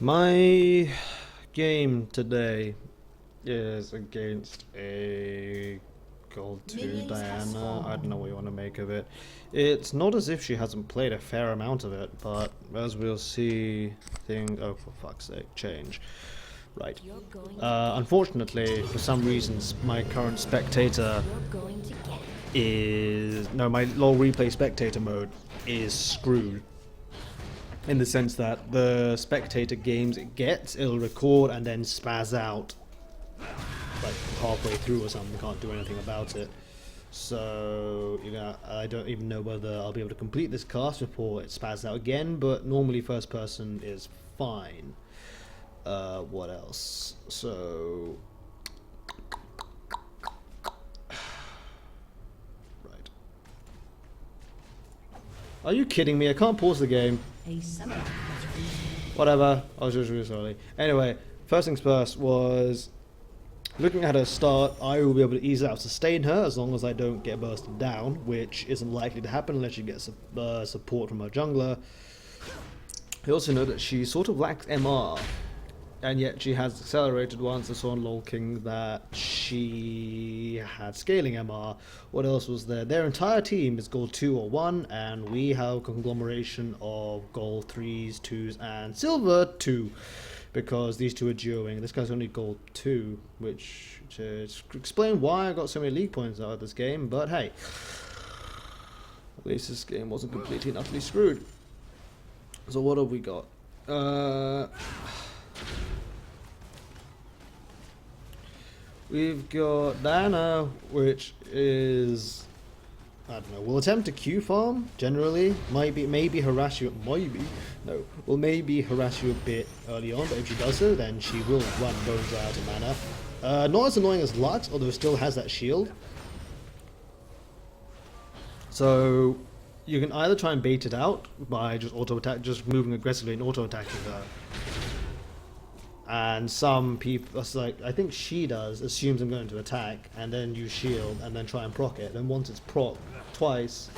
My game today is against a Gold 2 Diana. I don't know what you want to make of it. It's not as if she hasn't played a fair amount of it, but as we'll see, oh, for fuck's sake, change. Right. Unfortunately, for some reasons, my current spectator is... No, my LoL replay spectator mode is screwed. In the sense that the spectator games it gets, it'll record and then spaz out like halfway through or something. Can't do anything about it. So I don't even know whether I'll be able to complete this cast before it spazzes out again. But normally first person is fine. What else? So right. Are you kidding me? I can't pause the game. Whatever, I was just really sorry. Anyway, first things first was looking at her start. I will be able to easily sustain her as long as I don't get bursted down, which isn't likely to happen unless she gets support from her jungler. I also know that she sort of lacks MR, and yet she has accelerated once. I saw on LoL King that she had scaling MR. What else was there? Their entire team is gold 2 or 1, and we have a conglomeration of gold 3s, 2s, and silver 2, because these two are duoing. This guy's only gold 2, which to explain why I got so many league points out of this game, but hey, at least this game wasn't completely and utterly screwed. So what have we got? We've got Diana, which is, I don't know, will attempt to Q farm generally. Maybe harass you. Maybe harass you a bit early on, but if she does so, then she will run Bones out of mana. Not as annoying as Lux, although it still has that shield. So you can either try and bait it out by just just moving aggressively and auto attacking her. And some people, like I think she does, assumes I'm going to attack, and then you shield, and then try and proc it. And once it's proc twice,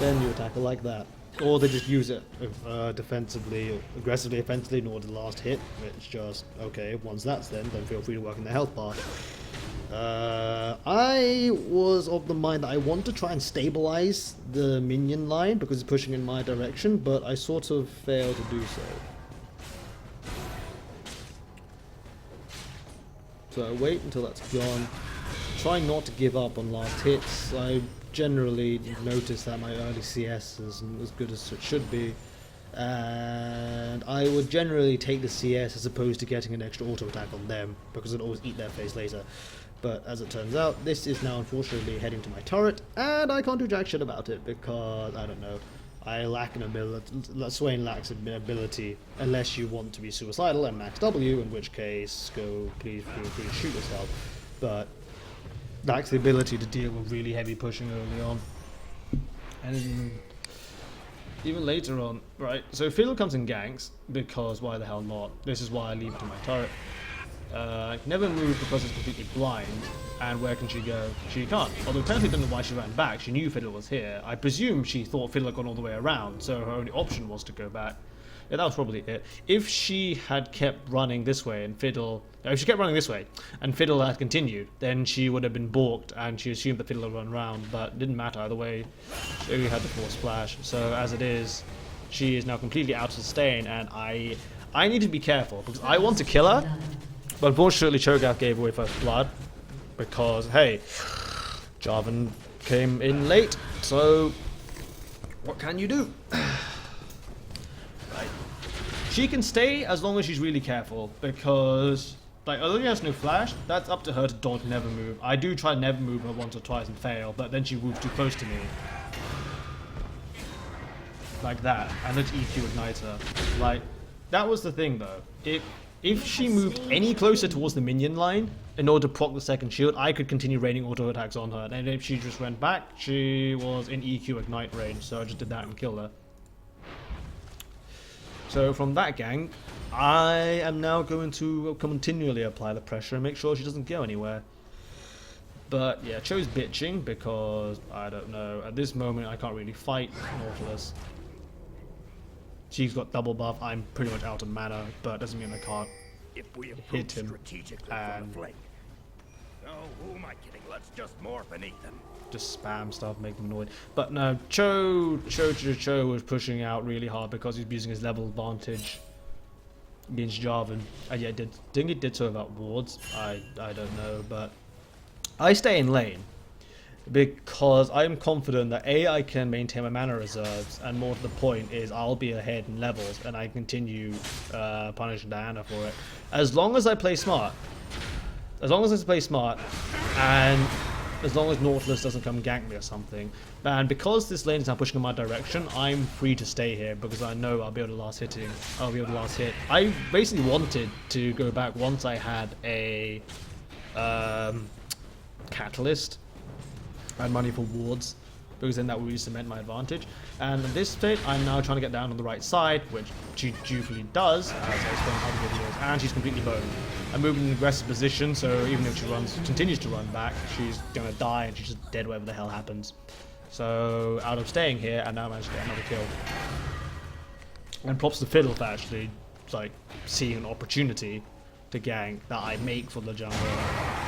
then you attack her like that. Or they just use it defensively, aggressively, offensively in order to last hit. It's just, okay, once that's then feel free to work in the health path. I was of the mind that I want to try and stabilize the minion line because it's pushing in my direction, but I sort of failed to do so. So I wait until that's gone. Try not to give up on last hits. I generally notice that my early CS isn't as good as it should be. And I would generally take the CS as opposed to getting an extra auto attack on them, because I'd always eat their face later. But as it turns out, this is now unfortunately heading to my turret, and I can't do jack shit about it because, I don't know, I lack an ability. Swain lacks an ability unless you want to be suicidal and max W, in which case please feel free to shoot yourself. But lacks the ability to deal with really heavy pushing early on. And even later on, right? So Fiddle comes in ganks because why the hell not? This is why I leave it to my turret. Never move because it's completely blind, and where can she go? She can't. Although technically don't know why she ran back. She knew Fiddle was here. I presume she thought Fiddle had gone all the way around, so her only option was to go back. Yeah, that was probably it. If she had kept running this way and Fiddle... If she kept running this way and Fiddle had continued, then she would have been balked and she assumed that Fiddle had run around, but it didn't matter either way. She only had the force splash. So as it is, she is now completely out of sustain, and I need to be careful because I want to kill her. But unfortunately, Cho'Gath gave away first blood because, hey, Jarvan came in late, so what can you do? Right. She can stay as long as she's really careful because, like, although she has no flash, that's up to her to dodge never move. I do try never move her once or twice and fail, but then she moves too close to me. Like that, and let's EQ ignite her. Like, that was the thing though. If she moved any closer towards the minion line in order to proc the second shield, I could continue raining auto attacks on her. And if she just went back, she was in EQ ignite range, so I just did that and killed her. So from that gank, I am now going to continually apply the pressure and make sure she doesn't go anywhere. But yeah, Cho's bitching because, I don't know, at this moment I can't really fight Nautilus. she's got double buff. I'm pretty much out of mana, but doesn't mean I can't hit him. And who am I kidding? Let's just morph and eat them. Just spam stuff, make them annoyed. But no, Cho was pushing out really hard because he's using his level advantage against Jarvan. And yeah, think it did so without wards. I don't know, but I stay in lane because I'm confident that A, I can maintain my mana reserves, and more to the point is I'll be ahead in levels and I continue punishing Diana for it. As long as I play smart. As long as I play smart, and as long as Nautilus doesn't come gank me or something. And because this lane is now pushing in my direction, I'm free to stay here because I know I'll be able to last hit. I basically wanted to go back once I had a catalyst. I had money for wards, because then that would really cement my advantage. And in this state, I'm now trying to get down on the right side, which she dutifully does, as I explained in other videos, and she's completely boned. I'm moving in an aggressive position, so even if she continues to run back, she's gonna die and she's just dead whatever the hell happens. So out of staying here, and now I managed to get another kill. And props to Fiddle for actually like seeing an opportunity to gank that I make for the jungle.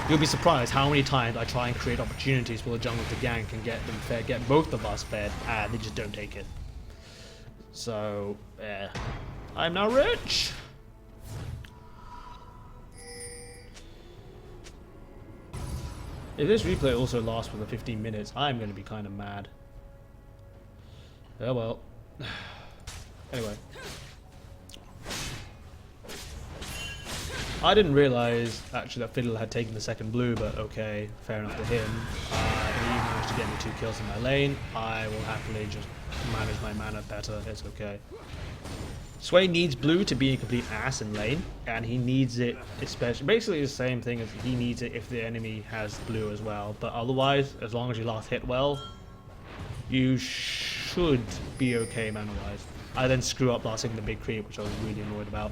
You'll be surprised how many times I try and create opportunities for the jungle to gank and get them fed, get both of us fed, and they just don't take it. So, yeah. I'm now rich! If this replay also lasts for the 15 minutes, I'm going to be kind of mad. Oh well. Anyway. I didn't realise, actually, that Fiddle had taken the second blue, but okay, fair enough to him. He managed to get me 2 kills in my lane. I will happily just manage my mana better, it's okay. Swain needs blue to be a complete ass in lane, and he needs it especially, basically the same thing as he needs it if the enemy has blue as well, but otherwise, as long as you last hit well, you should be okay mana-wise. I then screw up last hitting the big creep, which I was really annoyed about.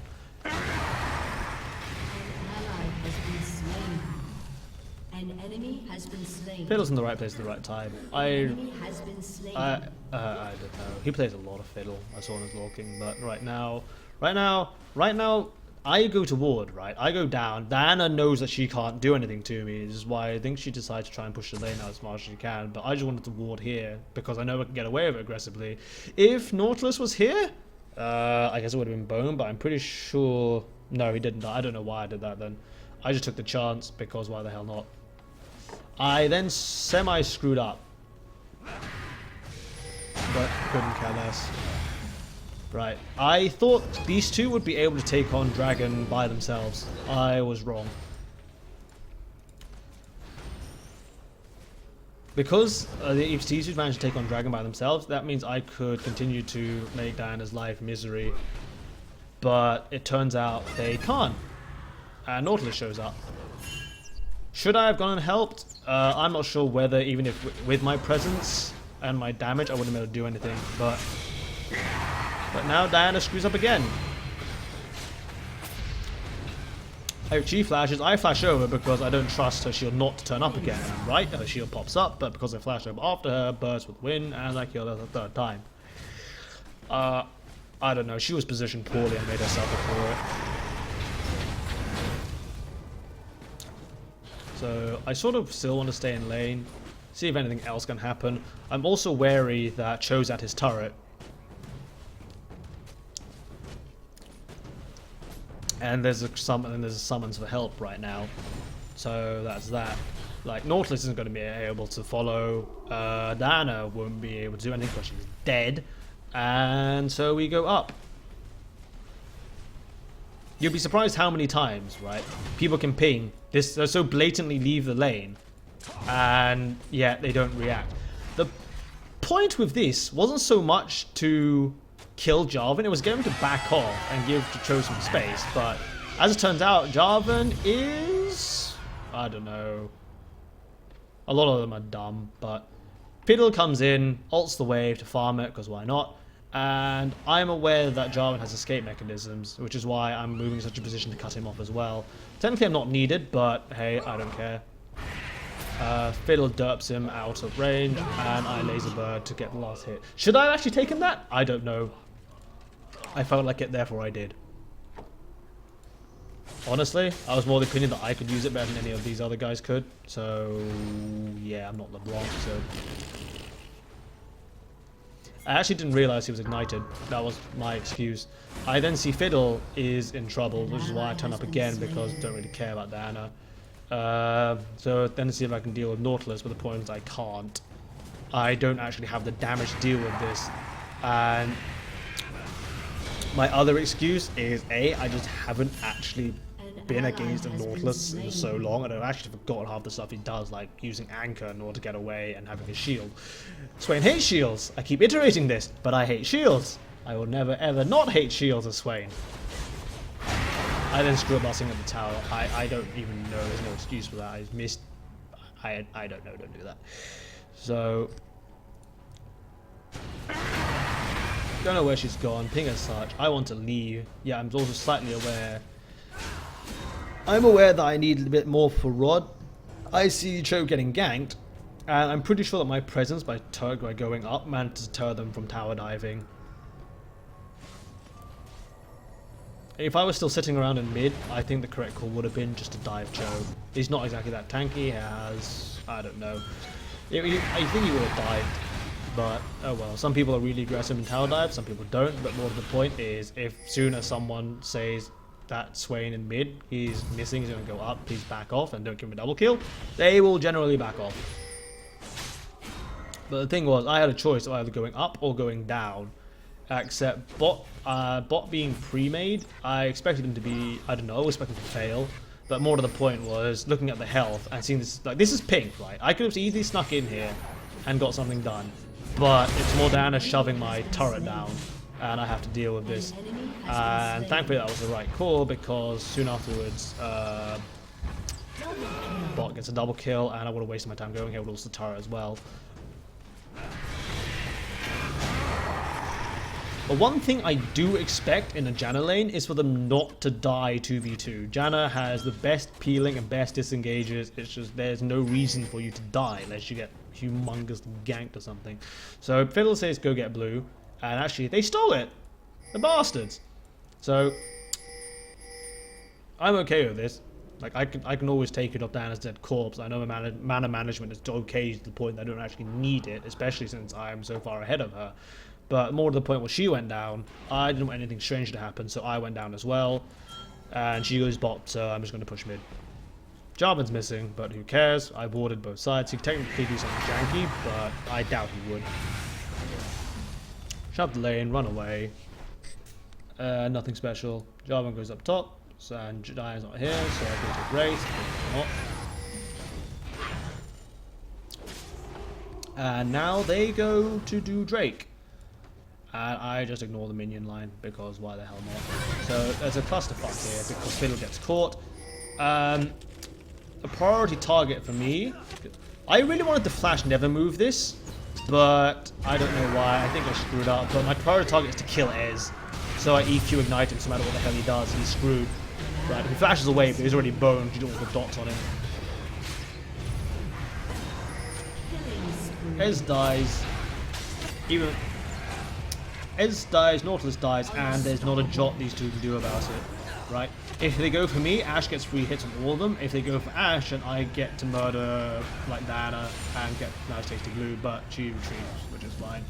An enemy has been slain. Fiddle's in the right place at the right time. I don't know. He plays a lot of Fiddle. I saw him as walking, but right now, I go to ward, right? I go down. Diana knows that she can't do anything to me. This is why I think she decided to try and push the lane out as much as she can. But I just wanted to ward here because I know I can get away with it aggressively. If Nautilus was here, I guess it would have been Bone, but I'm pretty sure. No, he didn't. I don't know why I did that then. I just took the chance because why the hell not? I then semi-screwed up, but couldn't care less. Right, I thought these two would be able to take on Dragon by themselves. I was wrong. Because if these two managed to take on Dragon by themselves, that means I could continue to make Diana's life misery. But it turns out they can't. And Nautilus shows up. Should I have gone and helped? I'm not sure whether, even if with my presence and my damage, I wouldn't be able to do anything. But now Diana screws up again. If she flashes, I flash over because I don't trust her shield not to turn up again. And I'm right, her shield pops up, but because I flash over after her, burst with wind, and I kill her the 3rd time. I don't know, she was positioned poorly and made herself up for it. So I sort of still want to stay in lane, see if anything else can happen. I'm also wary that Cho's at his turret. And there's a summons for help right now. So that's that. Like, Nautilus isn't going to be able to follow. Diana won't be able to do anything because she's dead. And so we go up. You'll be surprised how many times, right, people can ping this, they so blatantly leave the lane, and yet they don't react. The point with this wasn't so much to kill Jarvan, it was getting him to back off and give Cho some space, but as it turns out, Jarvan is, I don't know, a lot of them are dumb, but Fiddle comes in, ults the wave to farm it, because why not? And I'm aware that Jarvan has escape mechanisms, which is why I'm moving in such a position to cut him off as well. Technically I'm not needed, but hey, I don't care. Fiddle derps him out of range, and I laser bird to get the last hit. Should I have actually taken that? I don't know. I felt like it, therefore I did. Honestly, I was more the opinion that I could use it better than any of these other guys could. So, yeah, I'm not LeBlanc, so... I actually didn't realize he was ignited. That was my excuse. I then see Fiddle is in trouble, which is why I turn up again, because I don't really care about Diana. So then to see if I can deal with Nautilus, but the point is I can't. I don't actually have the damage to deal with this. And my other excuse is I just haven't actually been against a Nautilus in so long, and I've actually forgotten half the stuff he does, like using Anchor in order to get away and having a shield. Swain hates shields. I keep iterating this, but I hate shields. I will never ever not hate shields as Swain. I then screw up busting at the tower. I don't even know, there's no excuse for that. I missed. I don't know, don't do that. So don't know where she's gone. Ping as such. I want to leave. Yeah, I'm also slightly aware. I'm aware that I need a bit more for Rod. I see Cho getting ganked, and I'm pretty sure that my presence by going up managed to deter them from tower diving. If I was still sitting around in mid, I think the correct call would have been just to dive Cho. He's not exactly that tanky. He has, I don't know. I think he would have dived, but oh well. Some people are really aggressive in tower dive, some people don't. But more to the point is, if soon as someone says that Swain in mid, he's missing, he's going to go up, please back off and don't give him a double kill, they will generally back off. But the thing was, I had a choice of either going up or going down. Except bot being pre-made, I expected him to be, I don't know, I was expecting him to fail. But more to the point was looking at the health and seeing this, like, this is pink, right? I could have easily snuck in here and got something done. But it's more Diana shoving my turret down, and I have to deal with this. And thankfully that was the right call, because soon afterwards, bot gets a double kill, and I would have wasted my time going here with also the turret as well. But one thing I do expect in a Janna lane is for them not to die 2v2. Janna has the best peeling and best disengages. It's just there's no reason for you to die unless you get humongous ganked or something. So Fiddle says go get blue, and actually they stole it. The bastards. So I'm okay with this. Like I can always take it off Diana's dead corpse. I know my mana management is okay to the point that I don't actually need it, especially since I am so far ahead of her. But more to the point where she went down, I didn't want anything strange to happen, so I went down as well. And she goes bot, so I'm just going to push mid. Jarvan's missing, but who cares? I warded both sides. He could technically do something janky, but I doubt he would. Shove the lane, run away. Nothing special. Jarvan goes up top, and Diana's not here, so I go to Grace. Not. And now they go to do Drake. And I just ignore the minion line, because why the hell not? So there's a clusterfuck here, because Fiddle gets caught. A priority target for me, I really wanted to flash never move this, but I don't know why. I think I screwed up, but my priority target is to kill Ez. So I EQ ignite him, so no matter what the hell he does, he's screwed. Right, if he flashes away, but he's already boned, you don't want the dots on him. Ez dies. Even Ez dies, Nautilus dies, and there's not a jot these two can do about it, right? If they go for me, Ashe gets free hits on all of them. If they go for Ashe, and I get to murder like Diana and get nice tasty glue, but she retreats, which is fine.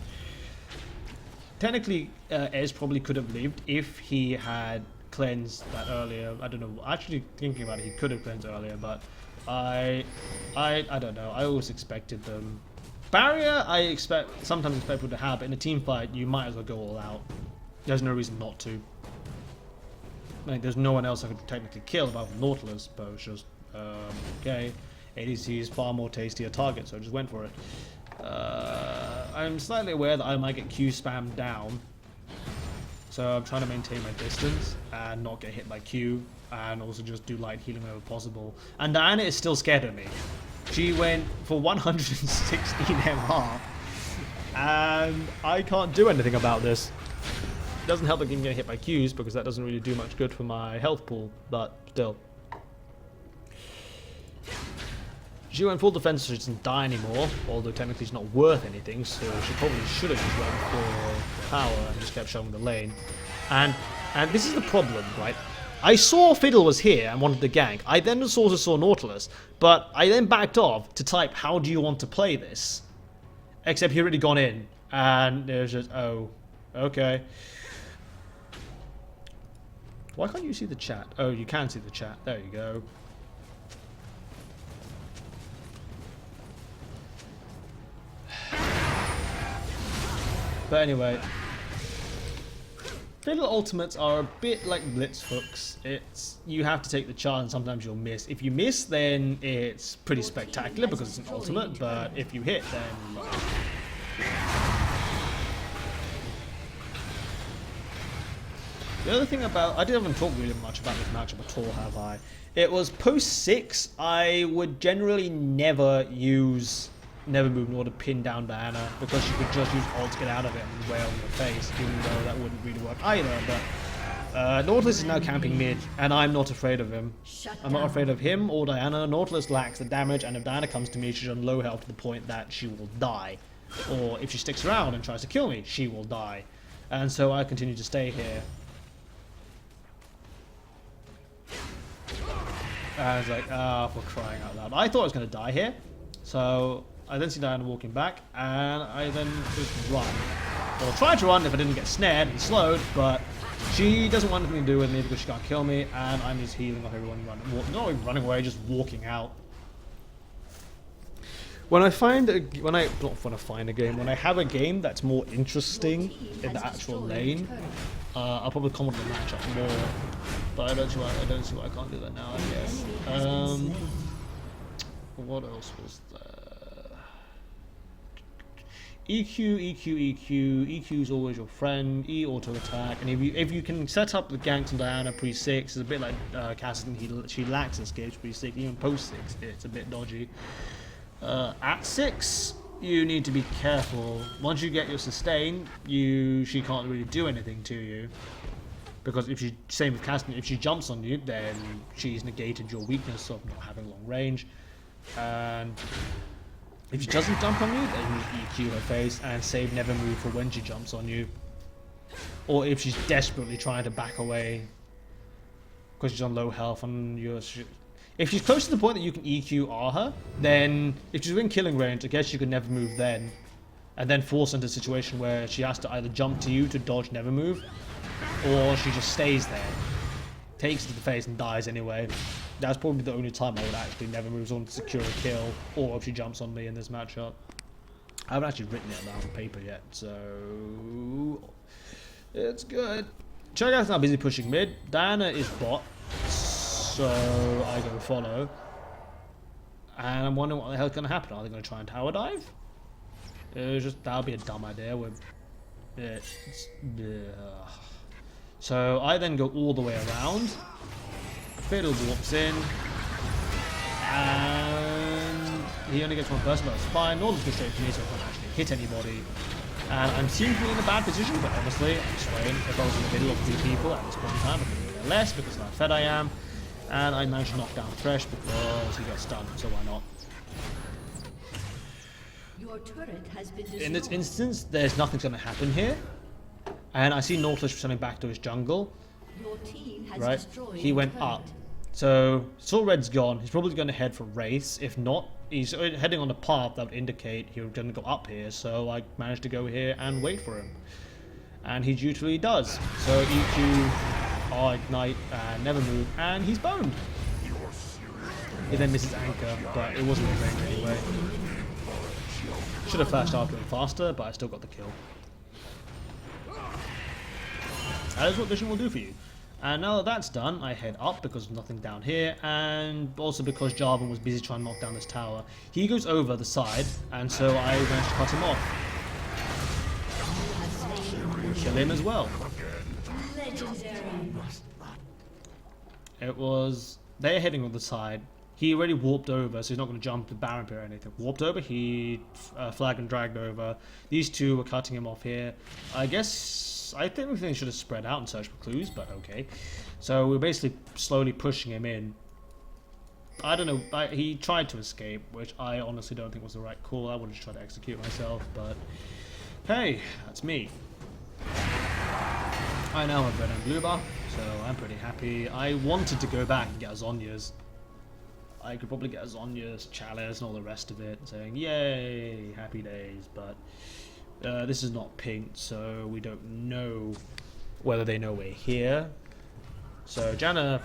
Technically, Ez probably could have lived if he had cleansed that earlier. I don't know. Actually, thinking about it, he could have cleansed earlier, but I don't know. I always expected them. Barrier, sometimes expect people to have, but in a team fight, you might as well go all out. There's no reason not to. Like, there's no one else I could technically kill apart from Nautilus, but it's just, okay. ADC is far more tastier target, so I just went for it. I'm slightly aware that I might get Q spammed down, so I'm trying to maintain my distance and not get hit by Q, and also just do light healing whenever possible. And Diana is still scared of me. She went for 116 MR, and I can't do anything about this. It doesn't help that I'm getting hit by Qs, because that doesn't really do much good for my health pool, but still. She went full defense, so she doesn't die anymore, although technically she's not worth anything, so she probably should have just went for power and just kept showing the lane. And this is the problem, right? I saw Fiddle was here and wanted to gank. I then also saw Nautilus, but I then backed off to type, how do you want to play this? Except he already gone in, and it was just, oh, okay. Why can't you see the chat? Oh, you can see the chat. There you go. But anyway, Fiddle ultimates are a bit like blitz hooks. It's, you have to take the charge and sometimes you'll miss. If you miss, then it's pretty spectacular because it's an ultimate, but if you hit, then... The other thing about, I didn't talk really much about this matchup at all, have I? It was post 6, I would generally never move in order to pin down Diana, because she could just use ult to get out of it and wail in the face, even though that wouldn't really work either. But Nautilus is now camping mid, and I'm not afraid of him. I'm not afraid of him or Diana. Nautilus lacks the damage, and if Diana comes to me, she's on low health to the point that she will die. Or if she sticks around and tries to kill me, she will die. And so I continue to stay here. And I was like, ah, for crying out loud. I thought I was going to die here, so I then see Diana walking back, and I then just run. Or try to run if I didn't get snared and slowed, but she doesn't want anything to do with me because she can't kill me, and I'm just healing off everyone running. Not even running away, just walking out. When I find when I have a game that's more interesting in the actual lane, I'll probably comment on the matchup more. But I don't see why I can't do that now, I guess. What else was there? EQ is always your friend. E auto attack, and if you can set up the ganks on Diana pre-6, it's a bit like Cassidy. She lacks escapes pre-6. Even post-6, it's a bit dodgy. At 6, you need to be careful. Once you get your sustain, she can't really do anything to you. Because if she, same with Cassidy, if she jumps on you, then she's negated your weakness of not having long range. And if she doesn't jump on you, then you EQ her face and save never move for when she jumps on you. Or if she's desperately trying to back away because she's on low health and you're... If she's close to the point that you can EQ R her, then if she's within killing range, I guess you could never move then. And then force into a situation where she has to either jump to you to dodge never move, or she just stays there, takes it to the face and dies anyway. That's probably the only time I would actually never move on to secure a kill, or if she jumps on me in this matchup. I haven't actually written it down on paper yet, so it's good. Cho'Gath's now busy pushing mid. Diana is bot, so I go follow. And I'm wondering what the hell's going to happen. Are they going to try and tower dive? That would be a dumb idea. So I then go all the way around. Fiddle warps in, and he only gets one person, but it's fine. Nautilus goes straight to me, so I can't actually hit anybody. And I'm seem to be in a bad position, but honestly, I'm Swain. If I was in the middle of 3 people at this point in time, I could do less because of how fed I am. And I managed to knock down Thresh because he got stunned, so why not? Your turret has been In this instance, there's nothing's going to happen here. And I see Nautilus returning back to his jungle. Your team has Right? destroyed He went turret. up. So, Soul Red's gone. He's probably going to head for Wraiths. If not, he's heading on a path that would indicate he was going to go up here. So I managed to go here and wait for him. And he usually does. So EQ, R Ignite, and Never Move, and he's boned. He then misses Anchor, but it wasn't in range anyway. Should have flashed after him faster, but I still got the kill. That is what Vision will do for you. And now that that's done, I head up because there's nothing down here, and also because Jarvan was busy trying to knock down this tower. He goes over the side, and so I managed to cut him off. Kill him as well. Legendary. It was... They're heading on the side. He already warped over, so he's not going to jump the Baron Pit or anything. Warped over, he flag and dragged over. These two were cutting him off here. I guess... I think they should have spread out and searched for clues, but okay. So we're basically slowly pushing him in. I don't know, he tried to escape, which I honestly don't think was the right call. I would have just tried to execute myself, but hey, that's me. I now have red and blue buff, so I'm pretty happy. I wanted to go back and get a Zonya's. I could probably get a Zonya's, Chalice, and all the rest of it, saying, yay, happy days, but this is not pink, so we don't know whether they know we're here. So Janna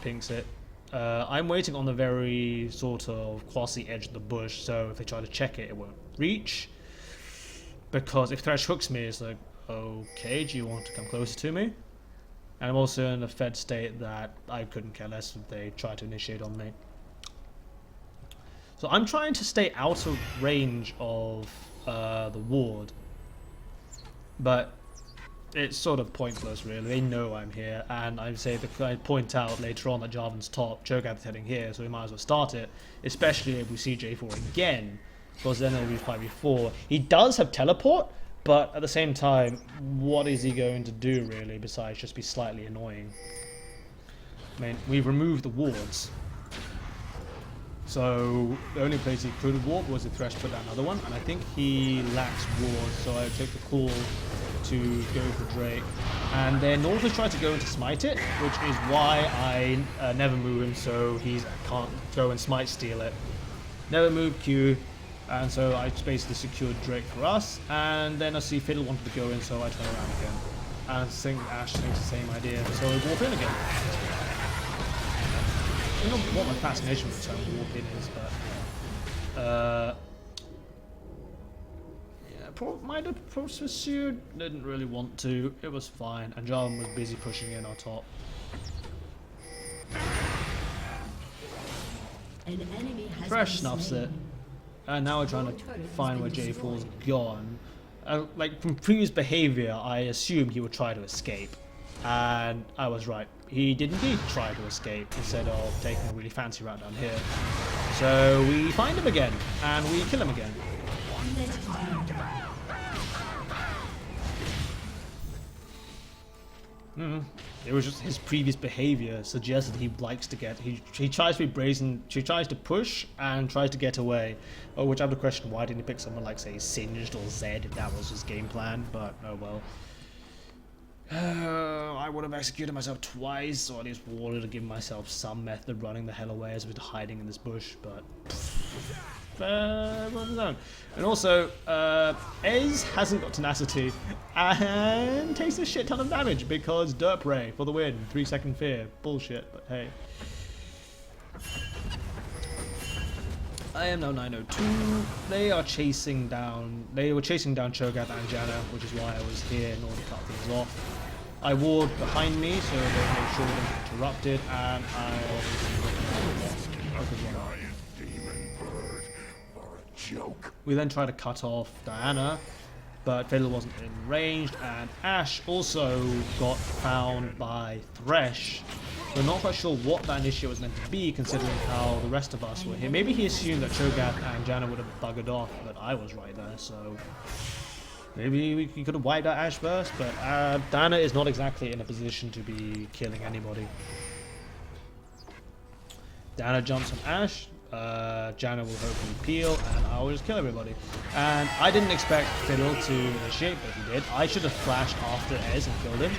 pinks it. I'm waiting on the very sort of quasi edge of the bush, so if they try to check it, it won't reach. Because if Thresh hooks me, it's like, okay, do you want to come closer to me? And I'm also in a fed state that I couldn't care less if they try to initiate on me. So I'm trying to stay out of range of the ward, but it's sort of pointless really. They know I'm here, and I point out later on that Jarvan's top, Cho'Gath's heading here, so we might as well start it, especially if we see J4 again, because then it'll be 5v4. He does have teleport, but at the same time, what is he going to do really besides just be slightly annoying? I mean, we've removed the wards. So the only place he could warp was if Thresh put down another one, and I think he lacks wards, so I took the call to go for Drake. And then also tried to go into smite it, which is why I never move him, so he can't go and smite steal it. Never move Q, and so I basically secured Drake for us, and then I see Fiddle wanted to go in, so I turn around again. And I think Ash thinks the same idea, so I warp in again. I don't know what my fascination with the term warp in is, but yeah, might have pursued, didn't really want to, it was fine, and Jarvan was busy pushing in our top. An enemy has Thresh been snuffs slain. it, and now we're trying to find where J4's gone. Like from previous behavior, I assumed he would try to escape, and I was right. He did indeed try to escape instead of taking a really fancy route down here. So we find him again, and we kill him again. It was just his previous behavior suggested he likes to get. He tries to be brazen. He tries to push and tries to get away. Which I have to question, why didn't he pick someone like say Singed or Zed if that was his game plan? But oh well. I would have executed myself twice, or at least wanted to give myself some method of running the hell away as opposed to hiding in this bush, but and also, Ez hasn't got tenacity and takes a shit ton of damage because Derp Ray for the win, 3-second fear. Bullshit, but hey. I am now 902. They are chasing down. They were chasing down Cho'Gath and Janna, which is why I was here in order to cut things off. I ward behind me, so they made sure they didn't interrupt it, and I. We then tried to cut off Diana, but Fiddle wasn't in range, and Ashe also got found by Thresh. We're not quite sure what that initiate was meant to be, considering how the rest of us were here. Maybe he assumed that Cho'Gath and Janna would have buggered off, but I was right there, so maybe we could have wiped out Ashe first, but Diana is not exactly in a position to be killing anybody. Diana jumps on Ashe, Janna will hopefully peel, and I will just kill everybody. And I didn't expect Fiddle to initiate, but he did. I should have flashed after Ez and killed him,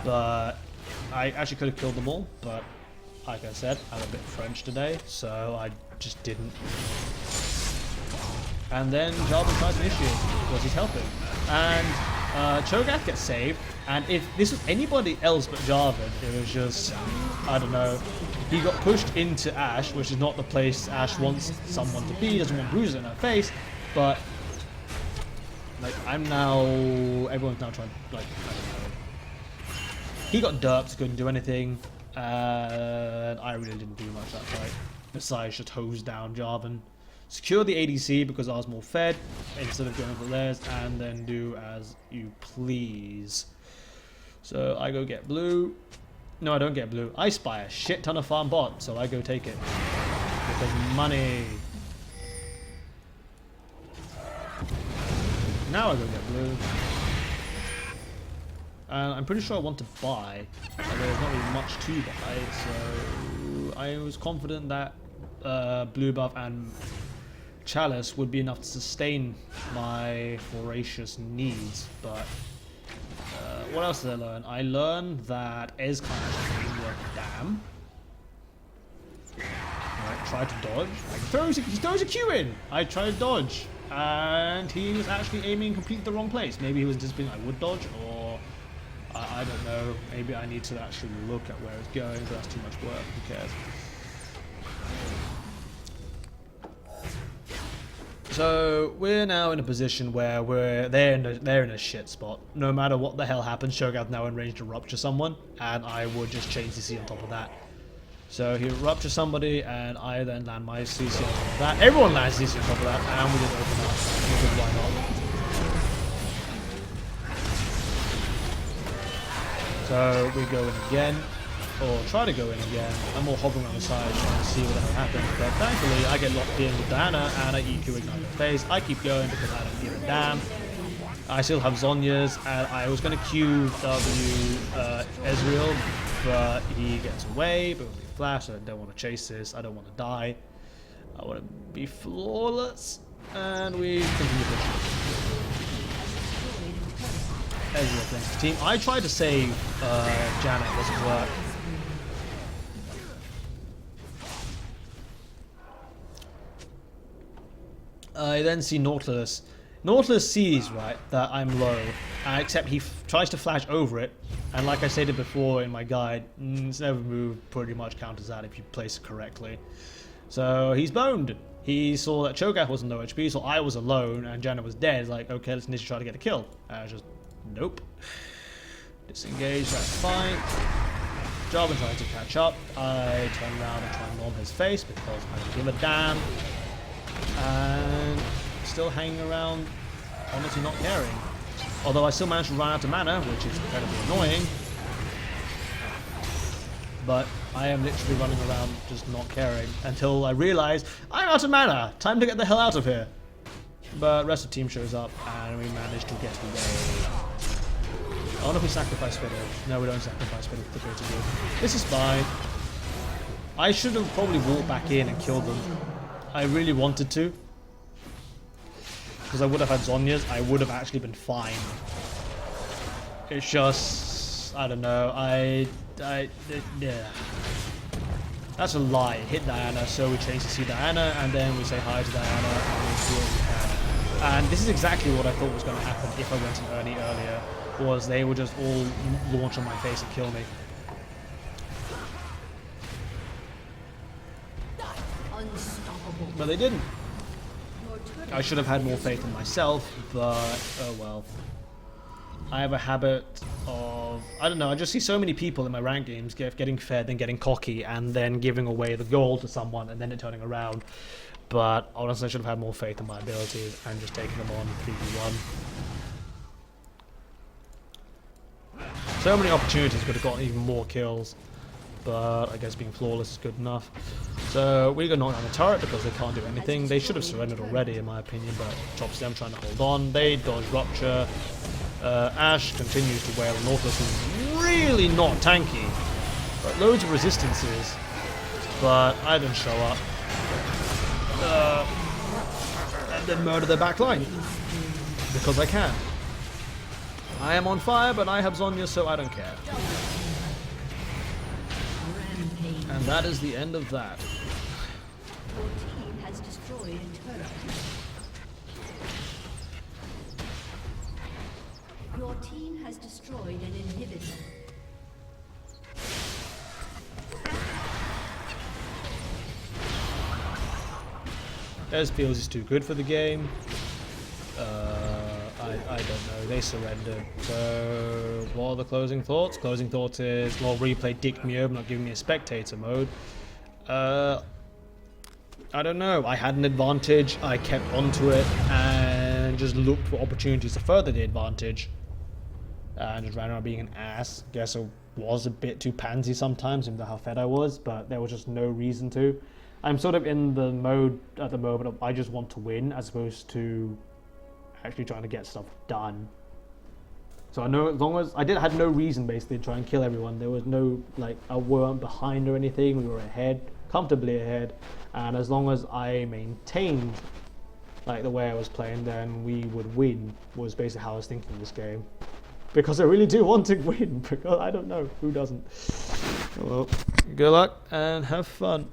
but I actually could have killed them all, but like I said, I'm a bit French today, so I just didn't. And then Jarvan tries to initiate because he's helping. And Cho'Gath gets saved, and if this was anybody else but Jarvan, it was just, I don't know, he got pushed into Ashe, which is not the place Ashe wants someone to be, he doesn't want bruises in her face, but like everyone's now trying to, like, I don't know. He got derped, couldn't do anything, and I really didn't do much that fight, besides just hose down Jarvan. Secure the ADC because I was more fed, instead of going for theirs, and then do as you please. So I go get blue. No, I don't get blue. I spy a shit ton of farm bot, so I go take it. Because money. Now I go get blue. I'm pretty sure I want to buy, but there's not really much to buy, so I was confident that blue buff and Chalice would be enough to sustain my voracious needs, but what else did I learn? I learned that Ez can't actually work damn. Right, try to dodge. He throws a Q in! I try to dodge. And he was actually aiming completely the wrong place. Maybe he was just being I would dodge, or I don't know. Maybe I need to actually look at where it's going, but that's too much work. Who cares? So we're now in a position where they're in a shit spot. No matter what the hell happens, Shogat's now in range to rupture someone, and I would just chain CC on top of that. So he ruptures somebody, and I then land my CC on top of that. Everyone lands CC on top of that, and we just open up. Because why not? So we go in again, or try to go in again. I'm all hovering on the side trying to see what the hell happens. But thankfully, I get locked in with Diana, and I EQ Ignite her face. I keep going because I don't give a damn. I still have Zhonya's, and I was going to QW Ezreal, but he gets away. But flash, I don't want to chase this, I don't want to die, I want to be flawless, and we continue pushing. Ezreal claims the team. I tried to save Janet, it doesn't work. I then see Nautilus. Nautilus sees, right, that I'm low, except he tries to flash over it, and like I stated before in my guide, n00b pretty much counters that if you place it correctly. So he's boned. He saw that Cho'Gath wasn't low HP, so I was alone, and Janet was dead. He's like, okay, let's initially try to get a kill. And I was just, nope. Disengage, that's fine. Jarvan trying to catch up. I turn around and try and norm his face because I don't give a damn. And still hanging around, honestly not caring. Although I still managed to run out of mana, which is incredibly annoying. But I am literally running around just not caring until I realize I'm out of mana. Time to get the hell out of here. But rest of the team shows up and we manage to get away. I wonder if we sacrifice Fiddle. No, we don't sacrifice Fiddle to go to good. This is fine. I should have probably walked back in and killed them. I really wanted to. Because I would have had Zhonya's, I would have actually been fine. It's just, I don't know, yeah. That's a lie. It hit Diana, so we change to see Diana, and then we say hi to Diana, and we do what we can. And this is exactly what I thought was going to happen if I went in earlier, was they would just all launch on my face and kill me. Unstoppable. But they didn't. I should have had more faith in myself, but oh well. I have a habit of, I don't know, I just see so many people in my ranked games getting fed and getting cocky and then giving away the gold to someone and then it turning around. But honestly, I should have had more faith in my abilities and just taken them on 3v1. So many opportunities, could have gotten even more kills. But I guess being flawless is good enough. So we're going to knock down the turret because they can't do anything. They should have surrendered already in my opinion, but Chops them trying to hold on. They dodge Rupture. Ashe continues to wail. Nautilus is really not tanky. But loads of resistances. But I didn't show up. And then murder their back line. Because I can. I am on fire, but I have Zhonya, so I don't care. And that is the end of that. Your team has destroyed a turret. Your team has destroyed an inhibitor. Ez feels is too good for the game. I don't know, they surrendered. So, what are the closing thoughts? Closing thoughts is, well, replay dicked me over, not giving me a spectator mode. I don't know, I had an advantage, I kept onto it, and just looked for opportunities to further the advantage. And just ran around being an ass. Guess I was a bit too pansy sometimes, even though how fed I was, but there was just no reason to. I'm sort of in the mode at the moment of I just want to win, as opposed to actually trying to get stuff done. So I know as long as I had no reason basically to try and kill everyone. There was no, like, I weren't behind or anything. We were ahead, comfortably ahead, and as long as I maintained like the way I was playing, then we would win. Was basically how I was thinking this game. because I really do want to win, because I don't know, who doesn't? Well, good luck and have fun.